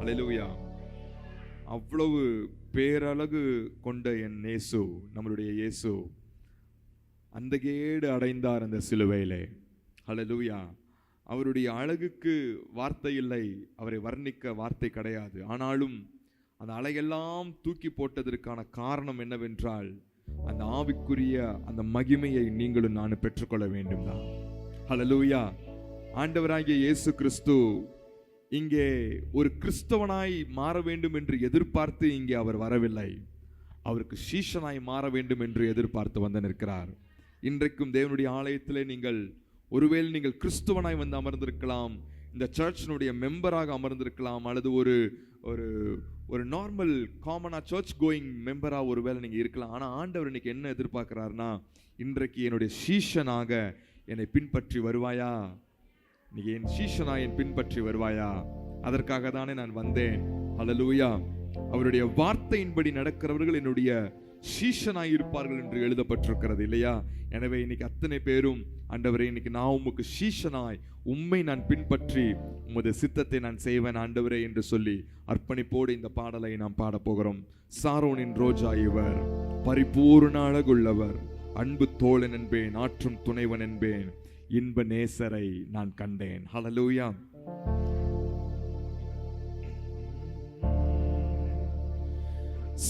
ஹல்லேலூயா. அவ்வளவு பேரழகு கொண்ட என் இயேசு, நம்மளுடைய இயேசு அந்த கேடு அடைந்தார் அந்த சிலுவையிலே. ஹல்லேலூயா. அவருடைய அழகுக்கு வார்த்தை இல்லை, அவரை வர்ணிக்க வார்த்தை கிடையாது. ஆனாலும் அந்த அழகெல்லாம் தூக்கி போட்டதற்கான காரணம் என்னவென்றால், அந்த ஆவிக்குரிய அந்த மகிமையை நீங்களும் நானும் பெற்றுக்கொள்ள வேண்டும் தான். ஹல்லேலூயா. ஆண்டவராகிய இயேசு கிறிஸ்து இங்கே ஒரு கிறிஸ்தவனாய் மாற வேண்டும் என்று எதிர்பார்த்து இங்கே அவர் வரவில்லை. அவருக்கு சீஷனாய் மாற வேண்டும் என்று எதிர்பார்த்து வந்து நிற்கிறார். இன்றைக்கும் தேவனுடைய ஆலயத்திலே நீங்கள் ஒருவேளை நீங்கள் கிறிஸ்துவனாய் வந்து அமர்ந்திருக்கலாம், இந்த சர்ச்சினுடைய மெம்பராக அமர்ந்திருக்கலாம், அல்லது ஒரு ஒரு ஒரு நார்மல் காமனா சர்ச் கோயிங் மெம்பரா ஒருவேளை நீங்க இருக்கலாம். ஆனா ஆண்டவர் இன்னைக்கு என்ன எதிர்பார்க்கிறார்னா, இன்றைக்கு என்னுடைய சீஷனாக என்னை பின்பற்றி வருவாயா? நீங்க என் சீஷனா என் பின்பற்றி வருவாயா? அதற்காக தானே நான் வந்தேன். ஹல்லேலூயா. அவருடைய வார்த்தையின்படி நடக்கிறவர்கள் என்னுடைய சீஷனாய் இருப்பார்கள் என்று எழுதப்பட்டிருக்கிறது இல்லையா? எனவே இன்னைக்கு அத்தனை பேரும், ஆண்டவரே இன்னைக்கு நான் உமக்கு சீஷனாய் உம்மை நான் பின்பற்றி உமது சித்தத்தை நான் செய்வேன் ஆண்டவரே என்று சொல்லி அர்ப்பணிப்போடு இந்த பாடலை நாம் பாட போகிறோம். சாரோனின் ரோஜா இவர், பரிபூர்ண அழகுள்ளவர், அன்பு தோழன் என்பேன், ஆற்றும் துணைவன் என்பேன், இன்ப நேசரை நான் கண்டேன். ஹல்லேலூயா.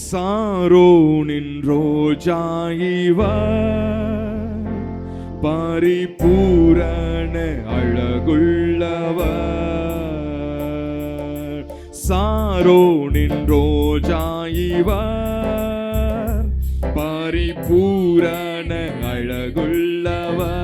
சாரோனின் ரோஜா இவர், பரிபூரண அழகுள்ளவர். சாரோனின் ரோஜா இவர், பரிபூரண அழகுள்ளவர்,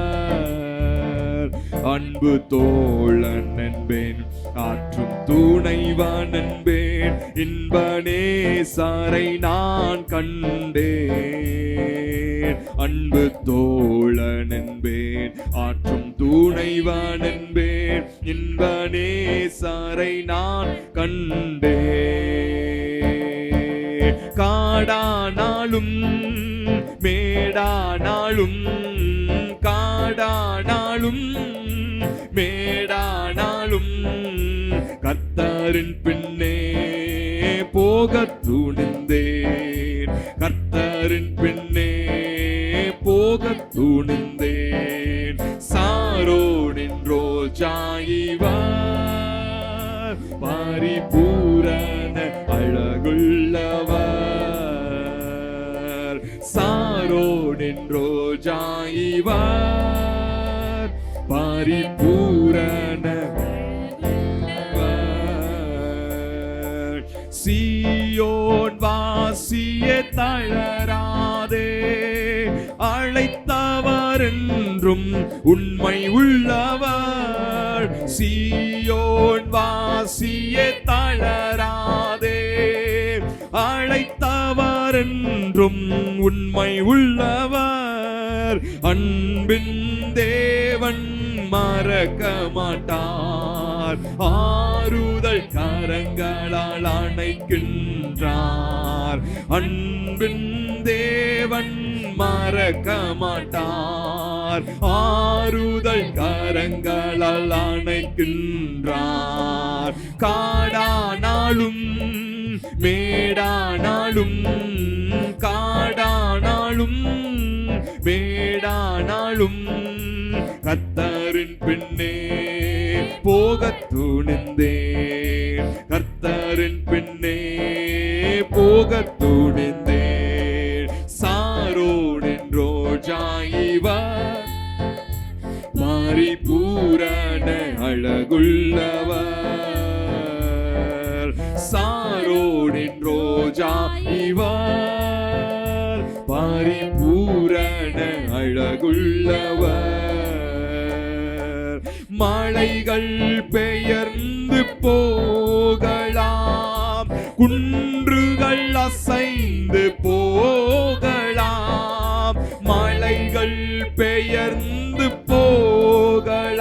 அன்பு தோழன் என்பேன், ஆற்றும் துணைவன் என்பேன், இன்ப நேசரை நான் கண்டேன். அன்பு தோழன் என்பேன், ஆற்றும் துணைவன் என்பேன், இன்ப நேசரை நான் கண்டேன். காடானாலும் மேடானாலும், காடானாலும் மேடானாலும், கர்த்தரின் பின்னே போகத் துணிந்தேன், கர்த்தரின் பின்னே போகத் துணிந்தேன். சாரோனின் ரோஜா இவர், பரிபூரண அழகுள்ளவர். சாரோனின் ரோஜா இவர், பரிபூரண. சீயோன் வாசியே தளராதே, அழைத்தவர் என்றும் உண்மை உள்ளவர். சீயோன் வாசியே தளராதே, அழைத்தவர் என்றும் உண்மை உள்ளவர். அன்பின் தேவன் மறக்க மாட்டார், ஆறுதல் கரங்களால் அணைக்கின்றார். அன்பின் தேவன் மறக்க மாட்டார், ஆறுதல் கரங்களால் அணைக்கின்றார். காடானாலும் மேடானாலும், காடானாலும் மேடானாலும், கர்த்தரின் பின்னே போகத் துணிந்தேன், கர்த்தரின் பின்னே போகத் துணிந்தேன். சாரோனின் ரோஜா இவர், பரிபூரண அழகுள்ளவர். சாரோனின் ரோஜா இவர், பரிபூரண அழகுள்ளவர். மலைகள் பெயர்ந்து போகலாம், குன்றுகள் அசைந்து போகலாம். மலைகள் பெயர்ந்து போகலாம்,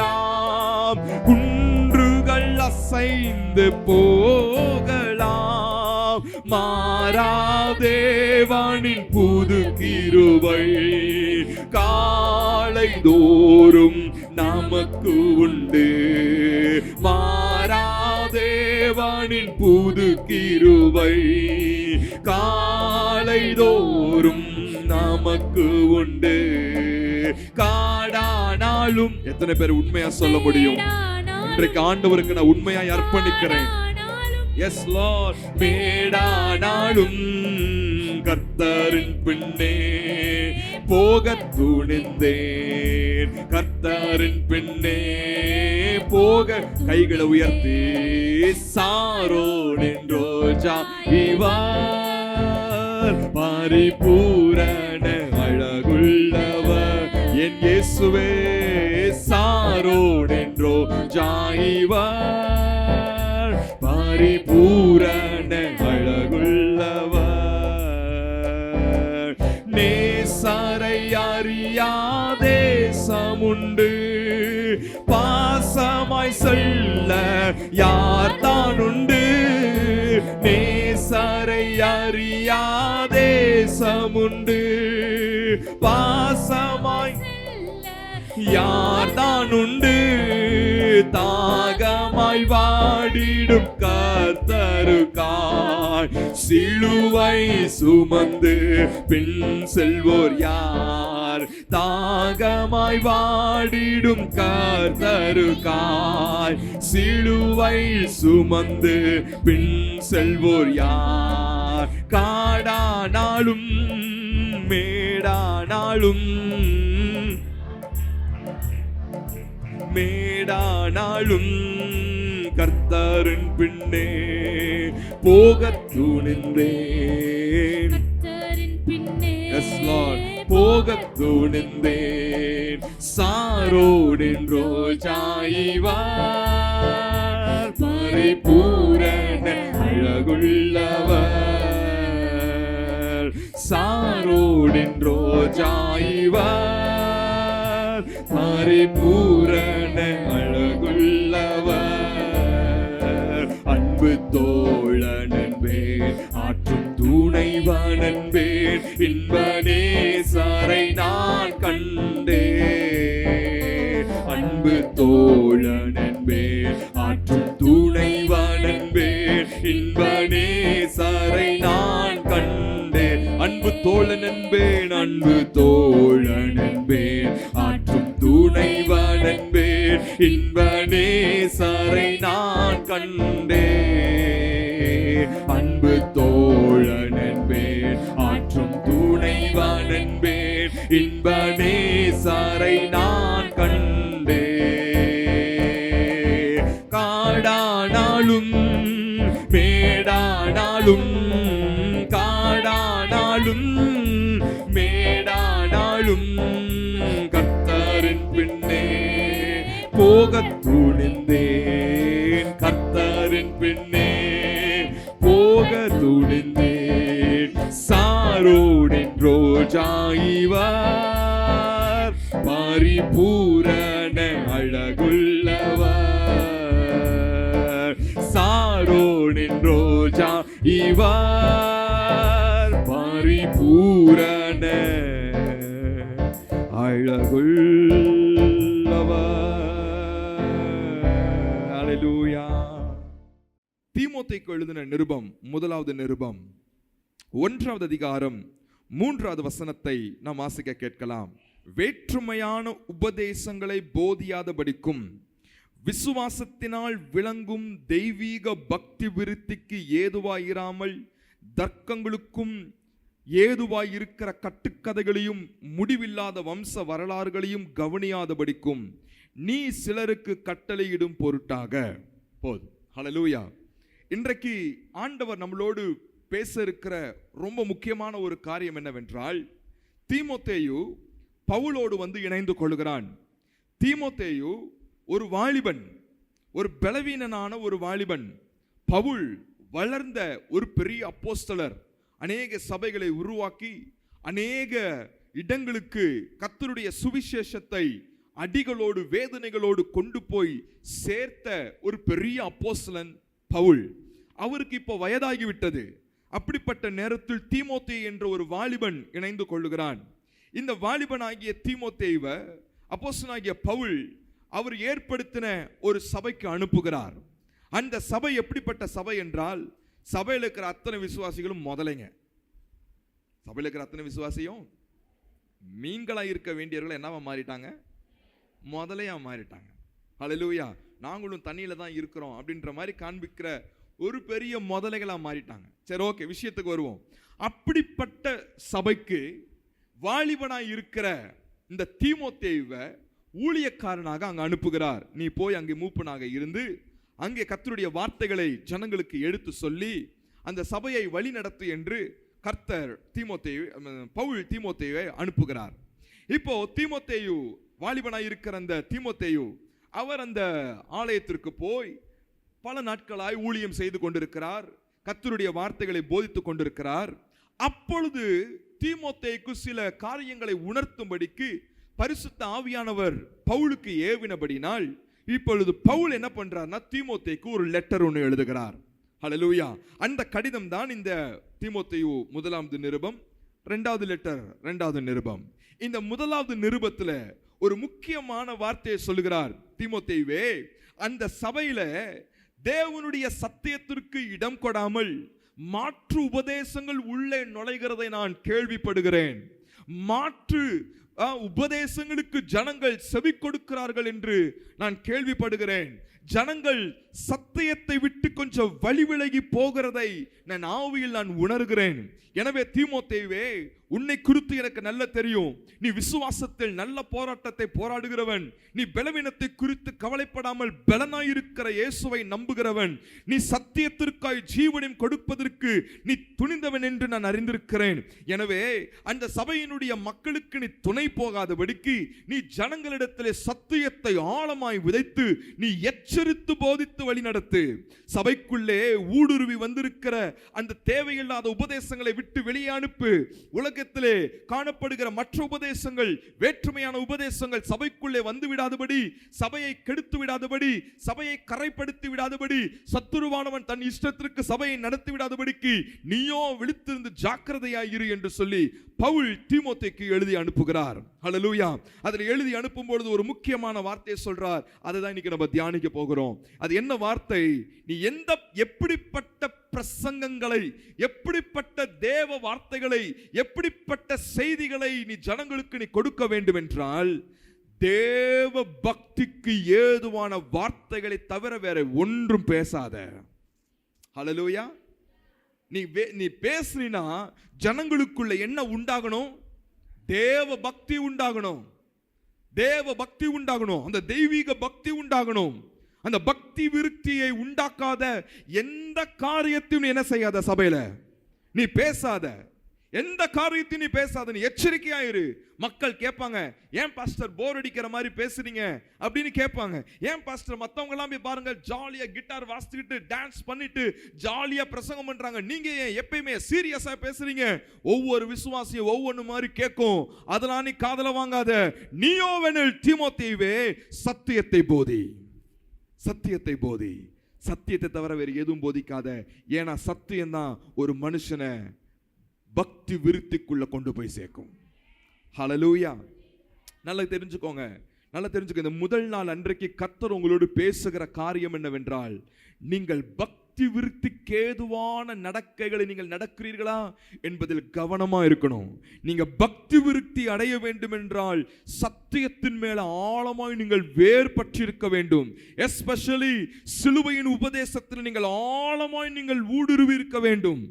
குன்றுகள் அசைந்து போகலாம். மாறாதேவனின் புது கிருபை காலை தோறும் நமக்கு உண்டு. மாறாதேவனின் தேவனின் புது கிருபை காலைதோறும் நமக்கு உண்டு. காடானாலும் எத்தனை பேர் உண்மையா சொல்ல முடியும்? இன்றைக்கு ஆண்டவருக்கு நான் உண்மையாய் அர்ப்பணிக்கிறேன். S Lord. மேடானாலும் கர்த்தரின் பின்னே போக துணிந்தேன். கர்த்தரின் பின்னே போக கைகளை உயர்த்தி சாரோனின் ரோஜா இவர் பரிபூரண அழகுள்ளவர் என் இயேசுவே. சாரோனின் ரோஜா இவர் பரிபூரண அழகுள்ளவர். நேசரை அறியாதே சமுண்டு பாசமாய் சொல்ல யார் தான் உண்டு. நேசரை அறியாதே சமுண்டு பாசமாய் யார் தான் உண்டு. தாகமாய் வாடிடும் கர்த்தருக்காய் சிலுவை சுமந்து பின் செல்வோர் யார்? தாகமாய் வாடிடும் கர்த்தருக்காய் சிலுவை சுமந்து பின் செல்வோர் யார்? காடானாலும் மேடானாலும் மேடானாலும் கர்த்தரின் பின்னே போக துணிந்தேன். S Lord. போக துணிந்தேன். சாரோனின் ரோஜா இவர் பரிபூரண அழகுள்ளவர். சாரோனின் ரோஜா இவர் பரிபூரண அழகுள்ளவர். அன்பு தோழனன்பேன் ஆற்றும் துணைவனன்பேன் இன்பனேசரை நான் கண்டேன். அன்பு தோழனன்பேன் ஆற்றும் துணைவனன்பேன் இன்பனேசரை நான் கண்டேன். அன்பு தோழனன்பேன் அன்பு தோழனன்பேன் ஆற்றும் துணைவனன்பேன் இன்பனேசரை நான் கண்டேன். அன்பு தோழனன்பேன் ஆற்றும் துணைவனன்பேன் இன்பனேசரை நான் கண்டேன். காடானாலும் மேடானாலும் காடானாலும் மேடானாலும் கர்த்தரின் பின்னே போக துணிந்தேன். கர்த்தரின் பின்னே போக துணிந்தேன். சாரோனின் ரோஜா இவர் பரிபூரண அழகுள்ளவர். சாரோனின் ரோஜா இவர் பரிபூரண அழகுள்ளவர். அல்லேலூயா. தீமோத்தேயுக்கு எழுதின நிருபம், முதலாவது நிருபம் 1வது அதிகாரம் 3வது வசனத்தை நாம் வாசிக்க கேட்கலாம். வேற்றுமையான உபதேசங்களை போதியாதபடிக்கும் விசுவாசத்தினால் விளங்கும் தெய்வீக பக்தி விருத்திக்கு ஏதுவாயிராமல் தர்க்கங்களுக்கும் ஏதுவாயிருக்கிற கட்டுக்கதைகளையும் முடிவில்லாத வம்ச வரலாறுகளையும் கவனியாதபடிக்கும் நீ சிலருக்கு கட்டளையிடும் பொருட்டாக. போதும். ஹல்லேலூயா. இன்றைக்கு ஆண்டவர் நம்மளோடு பேச இருக்கிற ரொம்ப முக்கியமான ஒரு காரியம் என்னவென்றால், தீமோத்தேயு பவுலோடு வந்து இணைந்து கொள்கிறான். தீமோத்தேயு ஒரு வாலிபன், ஒரு பலவீனனான ஒரு வாலிபன். பவுல் வளர்ந்த ஒரு பெரிய அப்போஸ்தலர். அநேக சபைகளை உருவாக்கி அநேக இடங்களுக்கு கர்த்தருடைய சுவிசேஷத்தை அடிகளோடு வேதனைகளோடு கொண்டு போய் சேர்த்த ஒரு பெரிய அப்போஸ்தலன் பவுல். அவருக்கு இப்போ வயதாகிவிட்டது. அப்படிப்பட்ட நேரத்தில் தீமோத்தேயு என்ற ஒரு வாலிபன் இணைந்து கொள்ளுகிறான். இந்த வாலிபனாகிய தீமோத்தேயுவை அப்போஸ்தலனாகிய பவுல் அவர் ஏற்படுத்தின ஒரு சபைக்கு அனுப்புகிறார். அந்த சபை எப்படிப்பட்ட சபை என்றால், சபையில் இருக்கிற அத்தனை விசுவாசிகளும் முதலைங்க. சபையில் இருக்கிற அத்தனை விசுவாசியும் மீன்களா இருக்க வேண்டியவர்கள் என்னவா மாறிட்டாங்க? முதலையா மாறிட்டாங்க. ஹல்லேலூயா. நாங்களும் தண்ணியில தான் இருக்கிறோம் அப்படின்ற மாதிரி காண்பிக்கிற ஒரு பெரிய முதலைகளா மாறிட்டாங்க. சரி, ஓகே, விஷயத்துக்கு வருவோம். அப்படிப்பட்ட சபைக்கு வாலிபனாய் இருக்கிற இந்த தீமோத்தேயுவை ஊழியக்காரனாக அங்க அனுப்புகிறார். நீ போய் அங்கே மூப்பனாக இருந்து அங்கே கர்த்தருடைய வார்த்தைகளை ஜனங்களுக்கு எடுத்து சொல்லி அந்த சபையை வழி நடத்து என்று கர்த்தர் பவுல் தீமோத்தேயுவை அனுப்புகிறார். இப்போ தீமோத்தேயு, வாலிபனாய் இருக்கிற அந்த தீமோத்தேயு, அவர் அந்த ஆலயத்திற்கு போய் பல நாட்களாய் ஊழியம் செய்து கொண்டிருக்கிறார். கர்த்தருடைய வார்த்தைகளை போதித்துக் கொண்டிருக்கிறார். அப்பொழுது தீமோத்தேயுக்கு சில காரியங்களை உணர்த்தும்படிக்கு பரிசுத்த ஆவியானவர் பவுலுக்கு ஏவினபடினால் இப்பொழுது பவுல் என்ன பண்றார்னா, தீமோத்தேயுக்கு ஒரு லெட்டர் ஒன்று எழுதுகிறார். ஹல்லேலூயா. அந்த கடிதம் தான் இந்த தீமோத்தேயு முதலாவது நிருபம், இரண்டாவது லெட்டர், இரண்டாவது நிருபம். இந்த முதலாவது நிருபத்துல ஒரு முக்கியமான வார்த்தையை சொல்லுகிறார். தீமோத்தேயுவே, அந்த சபையில தேவனுடைய சத்தியத்திற்கு இடம் கொடாமல் மாற்று உபதேசங்கள் உள்ளே நுழைகிறதை நான் கேள்விப்படுகிறேன். மாற்று உபதேசங்களுக்கு ஜனங்கள் செவி கொடுக்கிறார்கள் என்று நான் கேள்விப்படுகிறேன். ஜனங்கள் சத்தியத்தை விட்டு கொஞ்சம் வழி விலகி போகிறதை நான் ஆவியில் நான் உணர்கிறேன். எனவே தீமோத்தேயுவே, உன்னை குறித்து எனக்கு நல்ல தெரியும். நீ விசுவாசத்தில் நல்ல போராட்டத்தை போராடுகிறவன். நீ பலவீனத்தை குறித்து கவலைப்படாமல் பலனாயிருக்கிற இயேசுவை நம்புகிறவன். நீ சத்தியத்திற்காய் ஜீவனையும் கொடுப்பதற்கு நீ துணிந்தவன் என்று நான் அறிந்திருக்கிறேன். எனவே அந்த சபையினுடைய மக்களுக்கு நீ துணை போகாதபடிக்கு நீ ஜனங்களிடத்திலே சத்தியத்தை ஆழமாய் விதைத்து நீ எச்சரித்து போதித்து வழி நடத்து. சபைக்குள்ளே ஊடுருவி வந்திருக்கிற அந்த தேவையில்லாத உபதேசங்களை விட்டு வெளியே அனுப்பு. உலகத்திலே காணப்படுகிற மற்ற உபதேசங்கள், வேற்றுமையான உபதேசங்கள் சபைக்குள்ளே வந்து விடாதபடி, சபையை கெடுத்து விடாதபடி, சபையை கரைப்படுத்தி விடாதபடி, சத்துருவானவன் தன் இஷ்டத்திற்கு சபையை நடத்தி விடாதபடிக்கு நீயோ விழித்திருந்து ஜாக்கிரதையாயிரு என்று சொல்லி பவுல் தீமோத்தேயுக்கு எழுதி அனுப்புகிறார். ஹல்லேலூயா. அதில் எழுதி அனுப்பும் பொழுது ஒரு முக்கியமான வார்த்தையை சொல்றார். அதை தான் இன்னைக்கு நம்ம தியானிக்க போகிறோம். அது என்ன வார்த்தை? நீ எப்படிப்பட்ட பிரசங்கங்களை, எப்படிப்பட்ட தேவ வார்த்தைகளை, எப்படிப்பட்ட செய்திகளை நீ ஜனங்களுக்கு நீ கொடுக்க வேண்டும் என்றால், தேவ பக்திக்கு ஏதுவான வார்த்தைகளை தவிர வேற ஒன்றும் பேசாத. ஹல்லேலூயா. நீ பேசுனா ஜனங்களுக்குள்ள என்ன உண்டாகணும்? தேவ பக்தி உண்டாகணும். தேவ பக்தி உண்டாகணும். அந்த தெய்வீக பக்தி உண்டாகணும். அந்த பக்தி விருத்தியை உண்டாக்காத எந்த காரியத்தையும் என்ன செய்யாத. சபையில நீ பேசாத. எந்த காரியத்தையும் நீ பேசாத. நீ எச்சரிக்கையாயிரு. மக்கள் கேட்பாங்க, ஏன் பாஸ்டர் போர் அடிக்கிற மாதிரி பேசுறீங்க அப்படின்னு கேட்பாங்க. ஏன் பாஸ்டர் மற்றவங்க எல்லாம் போய் பாருங்க, ஜாலியா கிட்டார் வாசிச்சுக்கிட்டு டான்ஸ் பண்ணிட்டு ஜாலியா பிரசங்கம் பண்றாங்க, நீங்க ஏன் எப்பயுமே சீரியஸா பேசுறீங்க? ஒவ்வொரு விசுவாசியும் ஒவ்வொன்று மாதிரி கேட்கும். அதெல்லாம் நீ காதல வாங்காத. நீயோவெனில் தீமோத்தேயுவே, சத்தியத்தை போதி. சத்தியத்தை போதி. சத்தியத்தை தவிர வேறு எதுவும் போதிக்காத. ஏன்னா சத்தியம் தான் ஒரு மனுஷனை பக்தி விருத்திக்குள்ள கொண்டு போய் சேர்க்கும். ஹல்லேலூயா. நல்லா தெரிஞ்சுக்கோங்க, நல்லா தெரிஞ்சுக்கோ. இந்த முதல் நாள் அன்றைக்கு கர்த்தர் உங்களோடு பேசுகிற காரியம் என்னவென்றால், நீங்கள் பக்தி விருத்திக்கு ஏதுவான நடக்கைகளை நீங்கள் நடக்கிறீர்களா என்பதில் கவனமா இருக்கணும். நீங்க பக்தி விருத்தி அடைய வேண்டும் என்றால் சத்தியத்தின் மேல ஆழமாய் நீங்கள் வேர் பற்றி இருக்க வேண்டும். எஸ்பெஷலி சிலுவையின் உபதேசத்தில் நீங்கள் ஆழமாய் நீங்கள் ஊடுருவி இருக்க வேண்டும்.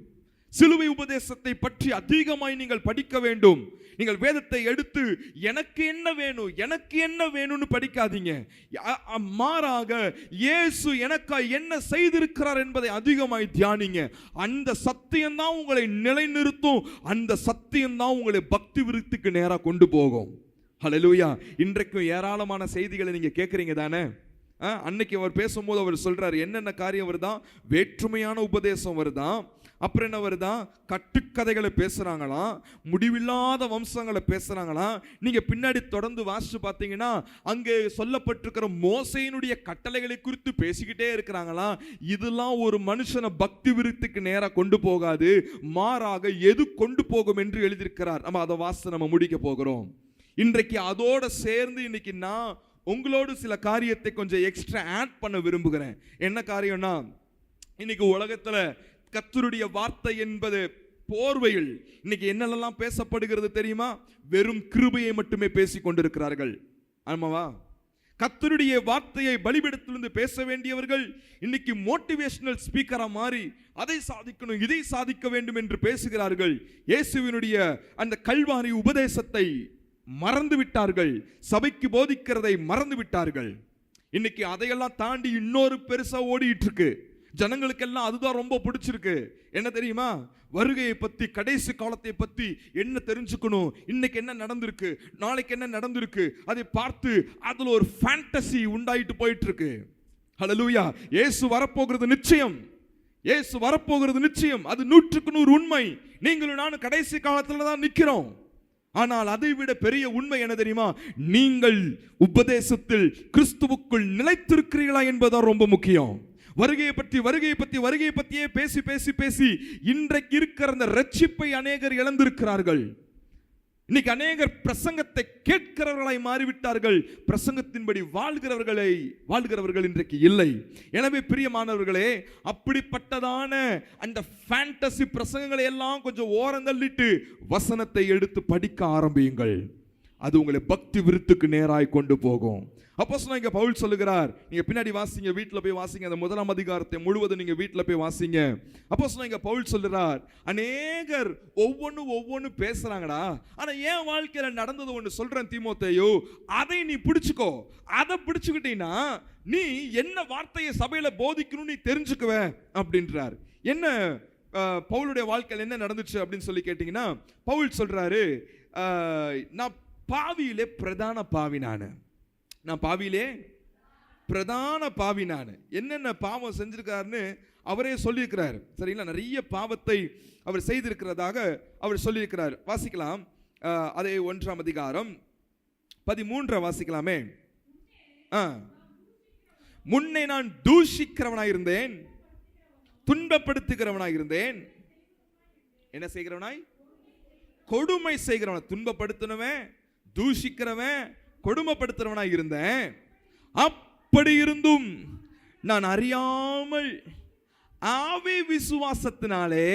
சிலுவை உபதேசத்தை பற்றி அதிகமாய் நீங்கள் படிக்க வேண்டும். நீங்கள் வேதத்தை எடுத்து எனக்கு என்ன வேணும், எனக்கு என்ன வேணும்னு படிக்காதீங்க. மாறாக இயேசு எனக்காய் என்ன செய்திருக்கிறார் என்பதை அதிகமாய் தியானிங்க. அந்த சத்தியம் தான் உங்களை நிலைநிறுத்தும். அந்த சத்தியம் தான் உங்களை பக்தி விருத்திக்கு நேரா கொண்டு போகும். ஹல்லேலூயா. இன்றைக்கும் ஏராளமான செய்திகளை நீங்க கேட்கறீங்க தானே? அன்னைக்கு அவர் பேசும்போது அவர் சொல்றாரு, என்னென்ன காரியம் வருதான்? வேற்றுமையான உபதேசம் வருதான். அப்புறம் என்ன வருதான்? கட்டுக்கதைகளை பேசுறாங்களாம், முடிவில்லாத வம்சங்களை பேசுறாங்களாம். நீங்க பின்னாடி தொடர்ந்து வாசிச்சு பார்த்தீங்கன்னா அங்கே சொல்லப்பட்டிருக்கிற மோசேயினுடைய கட்டளைகளை குறித்து பேசிக்கிட்டே இருக்கிறாங்களாம். இதெல்லாம் ஒரு மனுஷனை பக்தி விருத்திக்கு நேரா கொண்டு போகாது. மாறாக எது கொண்டு போகும் என்று எழுதியிருக்கிறார். நம்ம அதை வாசித்து நம்ம முடிக்க போகிறோம். இன்றைக்கு அதோட சேர்ந்து இன்னைக்கு நான் உங்களோடு சில காரியத்தை கொஞ்சம் எக்ஸ்ட்ரா ஆட் பண்ண விரும்புகிறேன். என்ன காரியம்னா, இன்னைக்கு உலகத்துல கர்த்தருடைய வார்த்தை என்பது போர்வையில் இன்னைக்கு என்னெல்லாம் பேசப்படுகிறது தெரியுமா? வெறும் கிருபையை மட்டுமே பேசிக் கொண்டிருக்கிறார்கள். ஆமாவா? கர்த்தருடைய வார்த்தையை பலிபீடத்திலிருந்து பேச வேண்டியவர்கள் இன்னைக்கு மோட்டிவேஷனல் ஸ்பீக்கரா மாறி அதை சாதிக்கணும், இதை சாதிக்க வேண்டும் என்று பேசுகிறார்கள். இயேசுவினுடைய அந்த கல்வாரி உபதேசத்தை மறந்து விட்டார்கள். சபைக்கு போதிக்கிறதை மறந்து விட்டார்கள். இன்னைக்கு அதையெல்லாம் தாண்டி இன்னொரு பெருசா ஓடிட்டு இருக்கு. ஜனங்களுக்கெல்லாம் அதுதான் ரொம்ப பிடிச்சிருக்கு. என்ன தெரியுமா? வருகையை பத்தி, கடைசி காலத்தை பத்தி என்ன தெரிஞ்சுக்கணும், இன்னைக்கு என்ன நடந்திருக்கு, நாளைக்கு என்ன நடந்திருக்கு, அதை பார்த்து அதுல ஒரு ஃபேண்டசி உண்டாயிட்டு போயிட்டு இருக்கு. ஹல்லேலூயா. இயேசு வரப்போகிறது நிச்சயம். இயேசு வரப்போகிறது நிச்சயம். அது 100% உண்மை. நீங்களும் நானும் கடைசி காலத்துல தான் நிக்கிறோம். ஆனால் அதை விட பெரிய உண்மை என்ன தெரியுமா? நீங்கள் உபதேசத்தில் கிறிஸ்துவுக்குள் நிலைத்திருக்கிறீர்களா என்பதுதான் ரொம்ப முக்கியம். வருகையை பற்றியே பேசி பேசி பேசி இன்றைக்கு இருக்கிற அந்த ரட்சிப்பை அநேகர் இழந்திருக்கிறார்கள். இன்னைக்கு அநேகர் பிரசங்கத்தை கேட்கிறவர்களாய் மாறிவிட்டார்கள். பிரசங்கத்தின்படி வாழ்கிறவர்கள் இன்றைக்கு இல்லை. எனவே பிரியமானவர்களே, அப்படிப்பட்டதான அந்த ஃபேண்டசி பிரசங்கங்களை எல்லாம் கொஞ்சம் ஓரந்தள்ளிட்டு வசனத்தை எடுத்து படிக்க ஆரம்பியுங்கள். அது உங்களை பக்தி விருத்துக்கு நேராய் கொண்டு போகும். அப்போஸ்தலனாகிய பவுல் சொல்லுகிறார், நீங்க பின்னாடி வாசிங்க, வீட்டில் போய் வாசிங்க, அந்த 1ஆம் அதிகாரத்தை முழுவதும் நீங்க வீட்டில் போய் வாசிங்க. அப்போஸ்தலனாகிய பவுல் சொல்லுறார், அநேகர் ஒவ்வொன்னு பேசுறாங்கடா, ஆனா என் வாழ்க்கையில நடந்தது ஒன்று சொல்றேன் தீமோத்தேயு, அதை நீ பிடிச்சுக்கோ. அதை பிடிச்சுக்கிட்டீங்கன்னா நீ என்ன வார்த்தையை சபையில போதிக்கணும் நீ தெரிஞ்சுக்குவ அப்படின்றார். என்ன பவுலுடைய வாழ்க்கையில் என்ன நடந்துச்சு அப்படின்னு சொல்லி கேட்டீங்கன்னா, பவுல் சொல்றாரு, நான் பாவியிலே பிரதான பாவி நான். என்னென்ன பாவம் செஞ்சிருக்காருன்னு அவரே சொல்லியிருக்கிறார். சரிங்களா? நிறைய பாவத்தை அவர் செய்திருக்கிறதாக அவர் சொல்லியிருக்கிறார். வாசிக்கலாம். அதே 1ஆம் அதிகாரம் 13 வாசிக்கலாமே. முன்னே நான் தூஷிக்கிறவனாயிருந்தேன், துன்பப்படுத்துகிறவனாயிருந்தேன். என்ன செய்கிறவனாய்? கொடுமை செய்கிறவன். துன்பப்படுத்தினவன், தூஷிக்கிறவன், கொடுமைப்படுத்துறவனாய் இருந்தேன். அப்படி இருந்தும் நான் அறியாமல் ஆவி விசுவாசத்தினாலே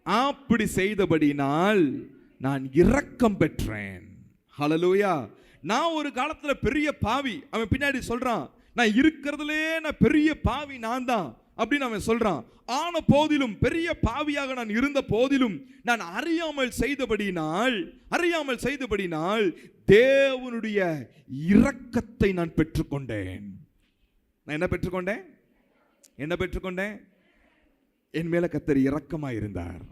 அப்படி செய்தபடினால் நான் இரக்கம் பெற்றேன். ஹல்லேலூயா. நான் ஒரு காலத்துல பெரிய பாவி. அவன் பின்னாடி சொல்றான், நான் இருக்கிறதுலே நான் பெரிய பாவி நான் தான் அப்படின்னு அவன் சொல்றான். ஆன போதிலும், பெரிய பாவியாக நான் இருந்த போதிலும், நான் அறியாமல் செய்தபடினால் தேவனுடைய இரக்கத்தை நான் பெற்றுக்கொண்டேன். நான் என்ன பெற்றுக்கொண்டேன்? என் மேல கர்த்தர் இரக்கமா இருந்தார்.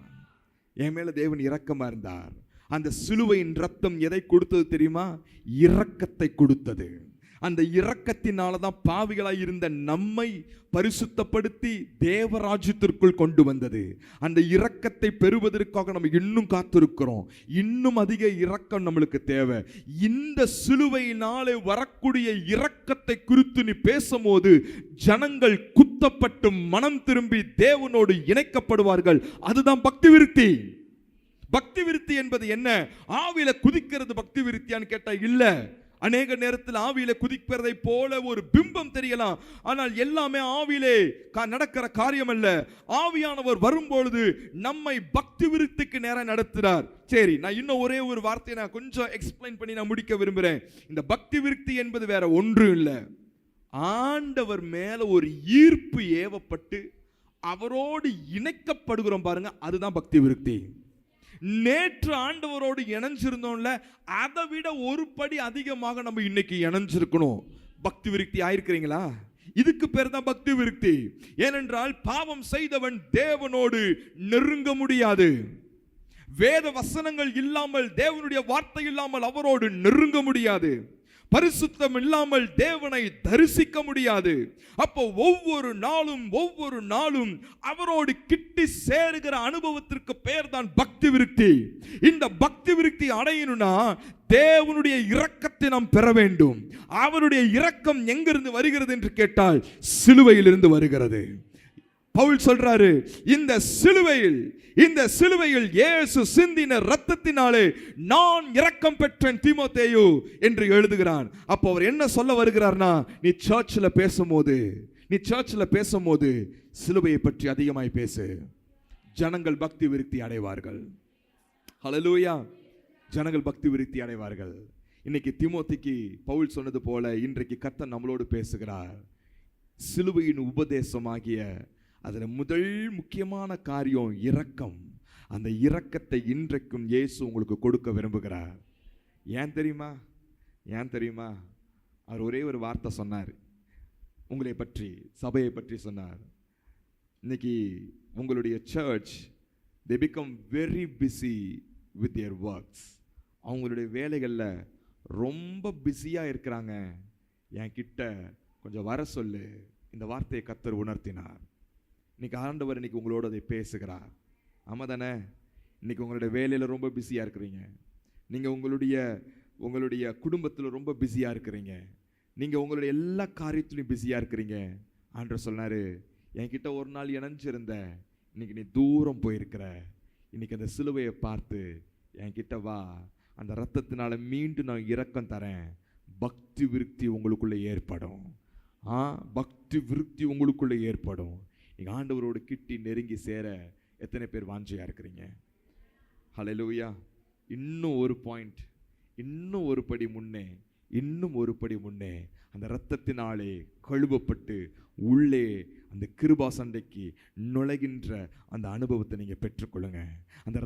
என் மேல தேவன் இரக்கமா இருந்தார். அந்த சிலுவையின் ரத்தம் எதை கொடுத்தது தெரியுமா? இரக்கத்தை கொடுத்தது. அந்த இரக்கத்தினால தான் பாவிகளாய் இருந்த நம்மை பரிசுத்தப்படுத்தி தேவராஜ்யத்திற்குள் கொண்டு வந்தது. அந்த இரக்கத்தை பெறுவதற்காக நம்ம இன்னும் காத்திருக்கிறோம். இன்னும் அதிக இரக்கம் நம்மளுக்கு தேவை. இந்த சிலுவையினாலே வரக்கூடிய இரக்கத்தை குறித்து நீ பேசும்போது ஜனங்கள் குத்தப்பட்டு மனம் திரும்பி தேவனோடு இணைக்கப்படுவார்கள். அதுதான் பக்தி விருத்தி. பக்தி விருத்தி என்பது என்ன? ஆவியில குதிக்கிறது பக்தி விருத்தியான்னு கேட்டா இல்ல. அநேக நேரத்தில் ஆவியிலே குதிப்பதை போல ஒரு பிம்பம் தெரியலாம். ஆனால் எல்லாமே ஆவியிலே நடக்கிற காரியம் அல்ல. ஆவியானவர் வரும்பொழுது நம்மை பக்தி விருத்திக்கு நேரம் நடத்துகிறார். சரி, நான் இன்னும் ஒரே ஒரு வார்த்தையை நான் கொஞ்சம் எக்ஸ்பிளைன் பண்ணி நான் முடிக்க விரும்புகிறேன். இந்த பக்தி விருத்தி என்பது வேற ஒன்றும் இல்லை. ஆண்டவர் மேல ஒரு ஈர்ப்பு ஏவப்பட்டு அவரோடு இணைக்கப்படுகிறோம் பாருங்க, அதுதான் பக்தி விருத்தி. நேற்று ஆண்டவரோடு இணைஞ்சிருந்தோம்ல, அதை விட ஒரு படி அதிகமாக நம்ம இன்னைக்கு இணைஞ்சிருக்கணும். பக்தி விருத்தி ஆயிருக்கிறீங்களா? இதுக்கு பேர் தான் பக்தி விருத்தி. ஏனென்றால் பாவம் செய்தவன் தேவனோடு நெருங்க முடியாது. வேத வசனங்கள் இல்லாமல், தேவனுடைய வார்த்தை இல்லாமல் அவரோடு நெருங்க முடியாது. பரிசுத்தம் இல்லாமல் தேவனை தரிசிக்க முடியாது. அப்போ ஒவ்வொரு நாளும் அவரோடு கிட்டி சேருகிற அனுபவத்திற்கு பெயர் தான் பக்தி விருத்தி. இந்த பக்தி விருத்தி அடையணும்னா தேவனுடைய இரக்கத்தை நாம் பெற வேண்டும். அவருடைய இரக்கம் எங்கிருந்து வருகிறது என்று கேட்டால் சிலுவையிலிருந்து வருகிறது. பவுல் சொல்றாரு, இந்த சிலுவையில் இயேசு சிந்தின இரத்தத்தினாலே நான் இரக்கம் பெற்றேன் தீமோத்தேயு என்று எழுதுகிறான். அப்போ அவர் என்ன சொல்ல வருகிறார்னா, நீ சர்ச்சில் பேசும்போது சிலுவையை பற்றி அதிகமாய் பேசு. ஜனங்கள் பக்தி விருத்தி அடைவார்கள். ஹல்லேலூயா. ஜனங்கள் பக்தி விருத்தி அடைவார்கள். இன்னைக்கு தீமோத்திக்கு பவுல் சொன்னது போல இன்றைக்கு கர்த்தர் நம்மளோடு பேசுகிறார். சிலுவையின் உபதேசமாகிய அதில் முதல் முக்கியமான காரியம் இரக்கம். அந்த இரக்கத்தை இன்றைக்கும் இயேசு உங்களுக்கு கொடுக்க விரும்புகிறார். ஏன் தெரியுமா? அவர் ஒரே ஒரு வார்த்தை சொன்னார், உங்களை பற்றி, சபையை பற்றி சொன்னார். இன்னைக்கு உங்களுடைய search they become very busy with their works. அவங்களுடைய வேலைகளில் ரொம்ப பிஸியாக இருக்கிறாங்க. என் கிட்ட கொஞ்சம் வர சொல்லு. இந்த வார்த்தையை கர்த்தர் உணர்த்தினார். இன்னைக்கு ஆண்டவர் இன்னைக்கு உங்களோட அதை பேசுகிறார். ஆமாம் தானே? இன்னைக்கு உங்களுடைய வேலையில் ரொம்ப பிஸியாக இருக்கிறீங்க. நீங்கள் உங்களுடைய குடும்பத்தில் ரொம்ப பிஸியாக இருக்கிறீங்க. நீங்கள் உங்களுடைய எல்லா காரியத்திலையும் பிஸியாக இருக்கிறீங்க. ஆண்டவர் சொன்னார், என்கிட்ட ஒரு நாள் இணைஞ்சிருந்த, இன்னைக்கு நீ தூரம் போயிருக்கிற. இன்னைக்கு அந்த சிலுவையை பார்த்து என்கிட்ட வா. அந்த இரத்தத்தினால மீண்டும் நான் இரக்கம் தரேன். பக்தி விருத்தி உங்களுக்குள்ளே ஏற்படும். பக்தி விருத்தி உங்களுக்குள்ளே ஏற்படும். நீங்கள் ஆண்டவரோடு கிட்டி நெருங்கி சேர எத்தனை பேர் வாஞ்சையாக இருக்கிறீங்க? ஹல்லேலூயா. இன்னும் ஒரு பாயிண்ட், இன்னும் ஒரு படி முன்னே அந்த இரத்தத்தினாலே கழுவப்பட்டு உள்ளே அந்த கிருபா சண்டைக்கு நுழைகின்ற அந்த அனுபவத்தை நீங்கள் பெற்றுக்கொள்ளுங்க. அந்த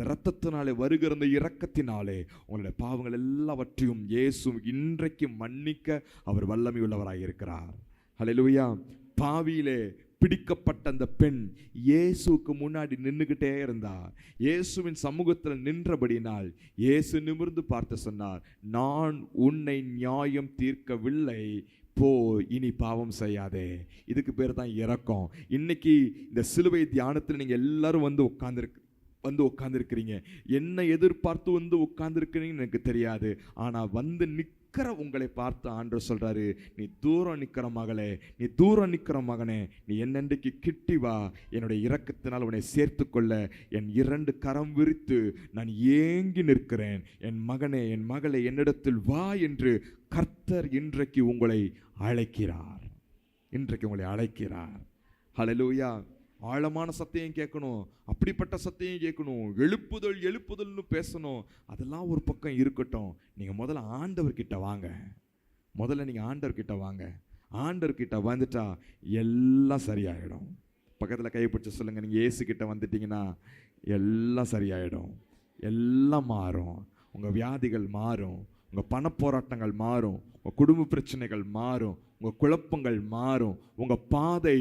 இரத்தத்தினாலே வருகிற அந்த இரக்கத்தினாலே உங்களுடைய பாவங்கள் எல்லாவற்றையும் இயேசு இன்றைக்கு மன்னிக்க அவர் வல்லமை உள்ளவராக இருக்கிறார். ஹல்லேலூயா. பாவியிலே பிடிக்கப்பட்ட அந்த பெண் இயேசுவுக்கு முன்னாடி நின்றுகிட்டே இருந்தா. இயேசுவின் சமூகத்தில் நின்றபடினால் இயேசு நிமிர்ந்து பார்த்து சொன்னார், நான் உன்னை நியாயம் தீர்க்கவில்லை, போ, இனி பாவம் செய்யாதே. இதுக்கு பேர் தான் இரக்கம். இன்னைக்கு இந்த சிலுவை தியானத்தில் நீங்கள் எல்லாரும் வந்து உட்கார்ந்துருக்கிறீங்க. என்ன எதிர்பார்த்து வந்து உட்கார்ந்துருக்கிறீங்கன்னு எனக்கு தெரியாது. ஆனால் வந்து நிற்கிற உங்களை பார்த்து ஆண்டவர் சொல்றாரு, நீ தூரம் நிற்கிற மகளே, நீ தூரம் நிற்கிற மகனே, நீ என்னென்றைக்கு கிட்டி வா. என்னுடைய இரக்கத்தினால் உன்னை சேர்த்து கொள்ள என் 2 கரம் விரித்து நான் ஏங்கி நிற்கிறேன். என் மகனே, என் மகளே, என்னிடத்தில் வா என்று கர்த்தர் இன்றைக்கு உங்களை அழைக்கிறார். ஹல்லேலூயா. ஆழமான சத்தியம் கேட்கணும், அப்படிப்பட்ட சத்தியம் கேட்கணும், எழுப்புதல்னு பேசணும். அதெல்லாம் ஒரு பக்கம் இருக்கட்டும். நீங்கள் முதல்ல ஆண்டவர்கிட்ட வாங்க. ஆண்டவர்கிட்ட வந்துட்டா எல்லாம் சரியாயிடும். பக்கத்தில் கைப்பிடிச்சு சொல்லுங்க, நீங்கள் இயேசு கிட்ட வந்துட்டீங்கன்னா எல்லாம் சரியாயிடும், எல்லாம் மாறும். உங்கள் வியாதிகள் மாறும், உங்கள் பணப்போராட்டங்கள் மாறும், உங்கள் குடும்ப பிரச்சனைகள் மாறும், உங்கள் குழப்பங்கள் மாறும், உங்கள் பாதை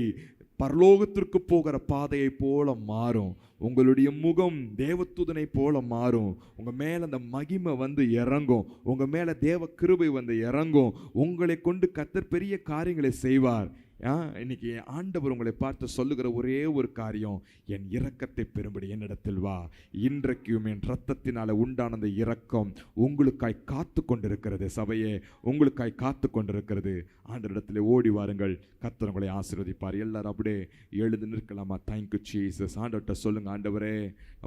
பரலோகத்திற்கு போகிற பாதையை போல மாறும். உங்களுடைய முகம் தேவதூதனை போல மாறும். உங்க மேல அந்த மகிமை வந்து இறங்கும். உங்க மேல தேவ கிருபை வந்து இறங்கும். உங்களை கொண்டு கர்த்தர் பெரிய காரியங்களை செய்வார். இன்னைக்கு ஆண்டவர் உங்களை பார்த்து சொல்லுகிற ஒரே ஒரு காரியம், என் இரக்கத்தை பெறும்படி என்னிடத்தில் வா. இன்றைக்கும் என் இரத்தத்தினால உண்டான அந்த இரக்கம் உங்களுக்காய் காத்து கொண்டிருக்கிறது. சபையே, உங்களுக்காய் காத்து கொண்டிருக்கிறது. ஆண்டவரிடத்தில் ஓடி வாருங்கள், கர்த்தர் உங்களை ஆசீர்வதிப்பார். எல்லாரும் அப்படியே எழுந்து நிற்கலாமா? Thank you Jesus. ஆண்டவர்கிட்ட சொல்லுங்க, ஆண்டவரே,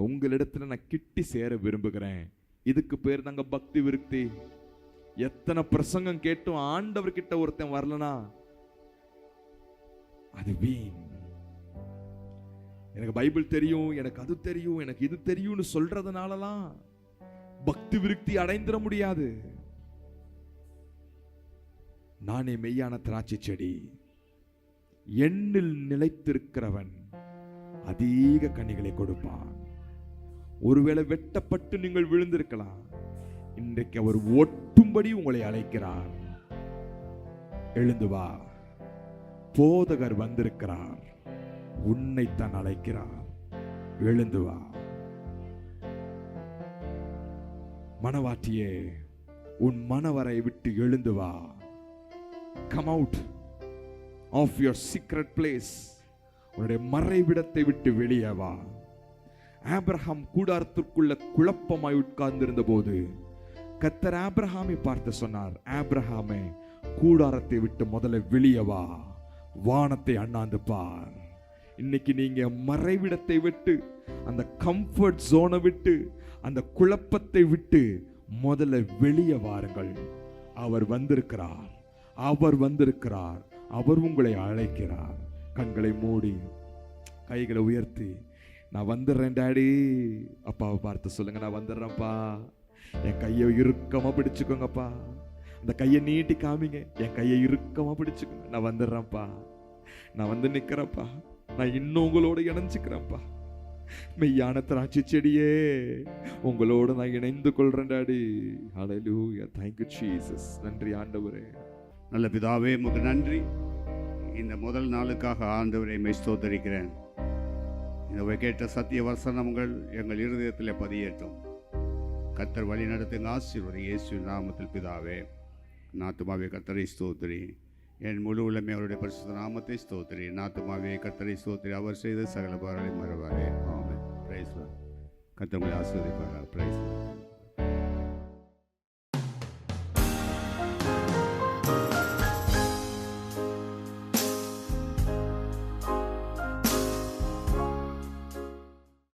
உங்களிடத்துல நான் கிட்டி சேர விரும்புகிறேன். இதுக்கு பேர் தாங்க பக்தி விருத்தி. எத்தனை பிரசங்கம் கேட்டும் ஆண்டவர்கிட்ட ஒருத்தன் வரலனா அது வீண். எனக்கு பைபிள் தெரியும், எனக்கு அது தெரியும், எனக்கு இது தெரியும்னு சொல்றதுனாலலாம் பக்தி விருத்தி அடைந்திட முடியாது. நானே மெய்யான திராட்சை செடி, எண்ணில் நிலைத்திருக்கிறவன் அதிக கனிகளை கொடுப்பான். ஒருவேளை வெட்டப்பட்டு நீங்கள் விழுந்திருக்கலாம். இன்றைக்கு அவர் ஒட்டும்படி உங்களை அழைக்கிறார். எழுந்து வா, போதகர் வந்திருக்கிறார், உன்னைத்தான் அழைக்கிறார். எழுந்து வா. மனவாட்டியே, உன் மனவரை விட்டு எழுந்து வா. Come out of your secret place. உன்னுடைய மறைவிடத்தை விட்டு வெளியே வா. ஆபிரகாம் கூடாரத்திற்குள்ள குழப்பமாய் உட்கார்ந்திருந்த போது கர்த்தர் ஆபிரகாமை பார்த்து சொன்னார், ஆபிரகாமே, கூடாரத்தை விட்டு முதல்ல வெளியே வா, வானத்தை அண்ணாந்து பார். இன்னைக்கு நீங்க மறைவிடத்தை விட்டு, அந்த கம்ஃபர்ட் ஜோனை விட்டு, அந்த குழப்பத்தை விட்டு முதல்ல வெளியே வாருங்கள். அவர் வந்திருக்கிறார், அவர் வந்திருக்கிறார், அவர் உங்களை அழைக்கிறார். கண்களை மூடி கைகளை உயர்த்தி, நான் வந்துடுறேன் டாடி. அப்பாவை பார்த்து சொல்லுங்க, நான் வந்துடுறேன்ப்பா. என் கையை இறுக்கமா பிடிச்சுக்கோங்கப்பா. அந்த கையை நீட்டி காமிங்க, என் கையை இறுக்கமா பிடிச்சுக்கோங்க. நான் வந்துடுறேன்ப்பா, நான் வந்து நிக்கிறேன்ப்பா, நான் இன்னும் உங்களோட இணைஞ்சுக்கிறேன்ப்பா. மெய்யான திராட்சை செடியே, உங்களோட நான் இணைந்து கொள்றேன் daddy. Hallelujah, thank you Jesus. நன்றி ஆண்டவரே. நல்ல பிதாவே, உமக்கு நன்றி. இந்த முதல் நாளுக்காக ஆண்டவரை மெய் ஸ்தோத்தரிக்கிறேன். இந்த கேட்ட சத்திய வசனங்கள் எங்கள் இருதயத்தில் பதியேட்டும். கர்த்தர் வழி நடத்துங்க, ஆசீர்வதி. இயேசு நாமத்தில் பிதாவே. நாத்துமாவே கர்த்தரை ஸ்தோத்திரி. என் முழு உள்ளமே அவருடைய பரிசுத்த நாமத்தை ஸ்தோத்திரி. நாத்துமாவே கர்த்தரை ஸ்தோத்திரி. அவர் செய்த சகல பாரலை மறவாரே. ஆமென். Price Lord. கர்த்தர் உங்களை ஆசீர்வதிப்பாராக. Praise Lord.